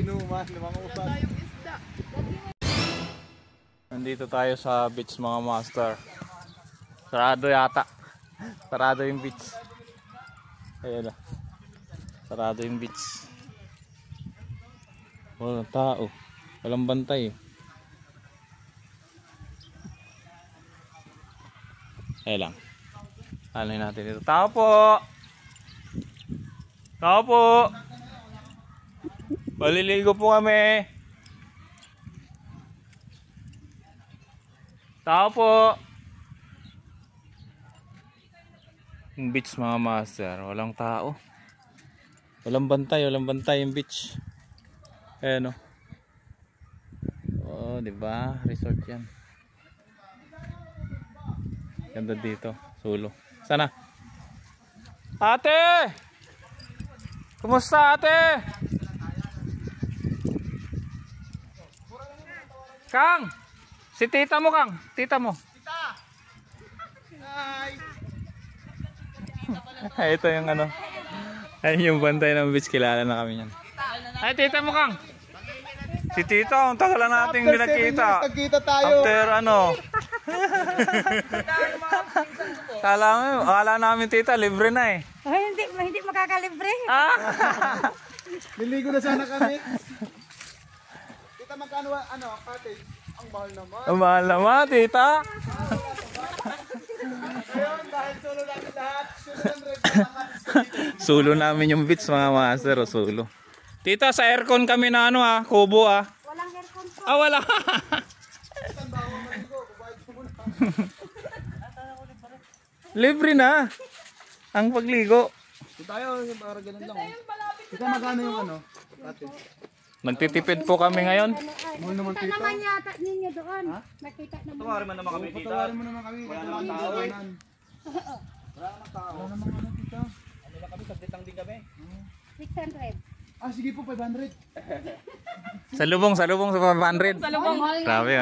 inuman, limang upas. Nandito tayo sa beach mga master. Sarado yata. Sarado yung beach. Ayan na. Sarado yung beach. Walang tao. Walang bantay. Ayan lang. Alay natin dito. Tao po! Tao po! Maliligo po kami. Tao po! Yung beach mga master. Walang tao. Walang bantay yung beach. Ayan o. Oh, diba? Resort yan. Ganda dito. Sulo. Sana? Ate! Kumusta ate? Kang! Si tita mo Kang. Tita mo. Tita! Ay, ito yung ano. Ayun yung bantay ng beach. Kilala na kami yan. Ay, tita mo Kang. Si tita, ang tagal na natin hindi nakita. Nagkita tayo. After ano. Akala namin tita, libre na eh. Ay, hindi makakalibre. Ah! Niligo na sana kami. Tita, magkano ano, cottage? Ang mahal naman. Ang mahal naman, tita. Ayun, dahil solo namin lahat. Sulo namin yung beach mga master. Sulo. Tita, sa aircon kami na ano kubo Walang aircon po. wala. Libre na ang pagligo. Tayo, para ganun lang. Tita, magkano yung ano, cottage? Nagtitipid po kami ngayon. Nakita naman yata ninyo doon. Nakita naman. Tawarin mo naman kami, tita. Tawarin mo naman kami. Wala namang tao eh. Wala namang tao. Wala namang ano, tita. Ano lang kami, saglit din kami. 600. Ah, sige po, 500. Salubong sa 500. Grabe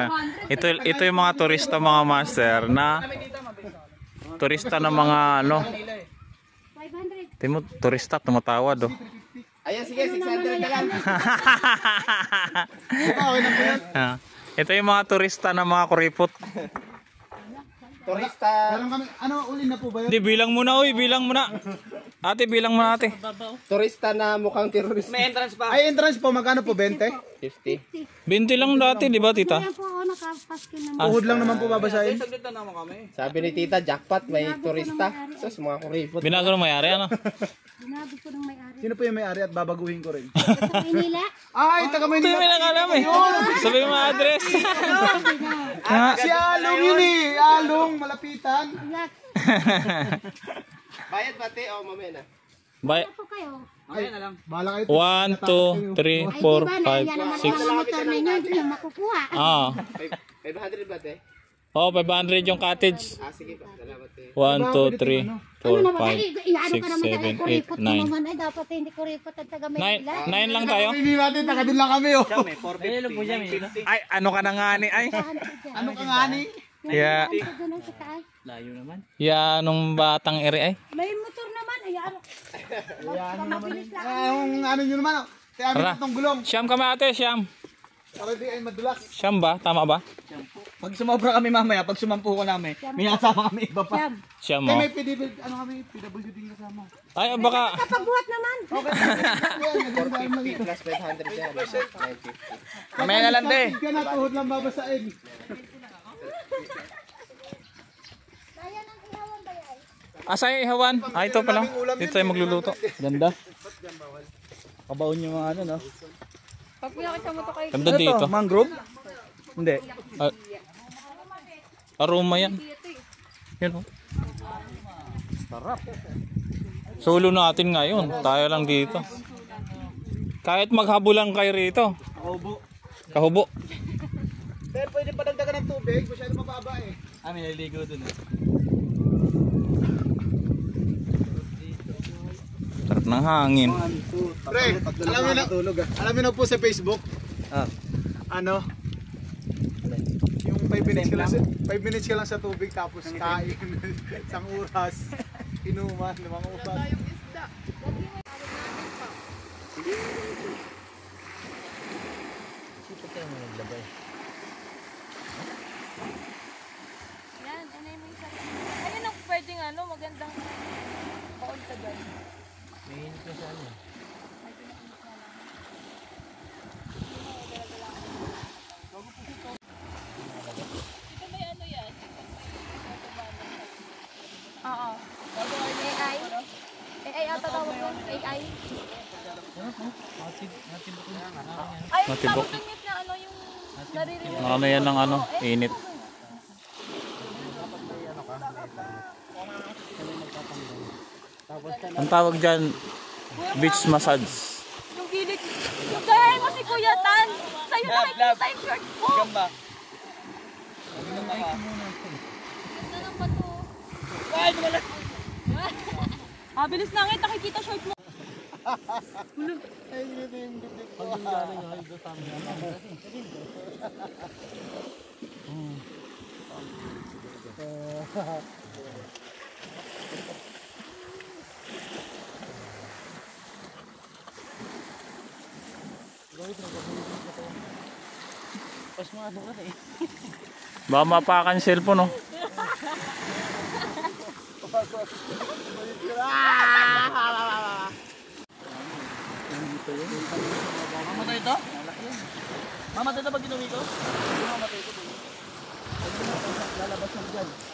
Ito yung mga turista mga master na turista na mga ano. 500. Timo turista tumatawad Ayan, sige, 600 na lang. Ito yung mga turista na mga kuripot. Turista. Meron kami, ano, ulin na po ba yun? Hindi, bilang muna bilang muna. Ate, bilang muna ate. Turista na mukhang terorista. May entrance pa. Ay, entrance po, magkano po, 20? 50. 20 lang dati, di ba tita? Kaya po ako nakapaski naman. Uhod lang naman po babasahin. Sabi ni tita, jackpot, may turista. Sus, mga kuripot. Binago ng mayari ano? Binabi ko ng may-ari. Sino po yung may-ari at babaguhin ko rin? Sa Manila. Ay, taga Ito yung may nakalam Sabi mo address. Si Along yun eh. Along, malapitan. Yak. Bayad ba, te? O, mamaya na. Bye. Ano po kayo? Ay, bahala kayo. 1, 2, 3, 4, 5, 6. Motor ninyo, hindi nyo makukuha. 500 ba, te? Oh, 500 yung cottage. Sige pa, salamat, te. 1, 2, 3, 4, 5, 6, 7, 8, 9. Ay, dapat hindi ko repot at taga Manila. 9 lang tayo? Hindi natin, taga din lang kami oh. Ay, ano ka na nga ni? Ay. Ano ka nga ni? Yeah. Layo naman. Yeah, nung batang ere ay. May motor naman. Ay, ano? Mabilis lang. Ang ano nyo naman oh. Kaya amin itong gulong. Siyam kami ate, siyam. Para di ay madulas. Siyam ba? Tama ba? Pag sumobra kami mamaya, pag sumampu ko namin, may kasama kami iba pa. Siyam Kaya mo. may PWD, ano kami, PWD kasama. Ay, baka. Kapagbuhat naman. Okay. 50 plus 500 yan. 950. Kamaya na lang de. Ka na, tuhod lang babasain. Kaya nang ihawan ba yan? Asay ihawan. Ah, ito pala. Dito tayo magluluto. Ganda. Kabaon yung mga ano, no? Ganda dito. Mangrove? Hindi. Aroma yan. Yan oh. Sarap. Solo natin ngayon. Tayo lang dito. Kahit maghabulan kayo rito. Kahubo. Kahubo. Pero pwede pa dagdagan ng tubig, masyado mababa eh. May naliligo dun eh. Sarap ng hangin. Pre, alam mo na po sa Facebook, ano, yung 5 minutes ka lang sa tubig tapos kain, isang oras, inuman, 5 oras. Ay, Matibok. tapos yung na ano yung naririnig. Ano yan ng ano, init. Ang tawag dyan, beach massage. Yung gilid. Yung gaya mo si Kuya Tan. Sa'yo nakikita yung shirt mo. Ganda ng bato. Ah, bilis na ngayon. Nakikita shirt mo. Baka mapakan cellphone, no? Mamatay ito? Mamatay ito pag inuwi ko? Mamatay ito. Lalabas na dyan.